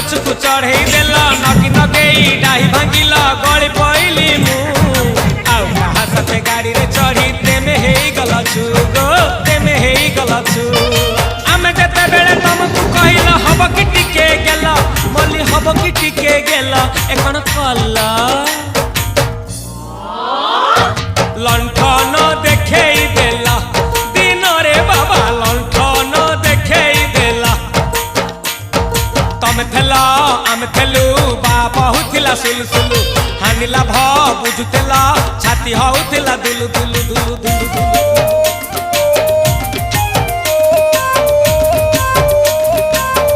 पछकु चढ़े देल नगी नगेई डाही भांगिल गड़ी पइली मु आउ कहा साथे गाड़ी रे चढ़ी तेमे हेई गलछु गो तेमे हेई गलछु आमे जेते बेले तुमको कहिल हब कि टिके गेल मल्ली हब कि टिके गेल एकन कल्ला लंठन देखेई देला दिन रे बाबा लंठन देखेई देला तमे थेला आमे थेलु बाबा हुथिला सुलसुलु हानिला भ बुझुतेला छाती हउथिला दुलु दुलु दुलु दुलु दुलु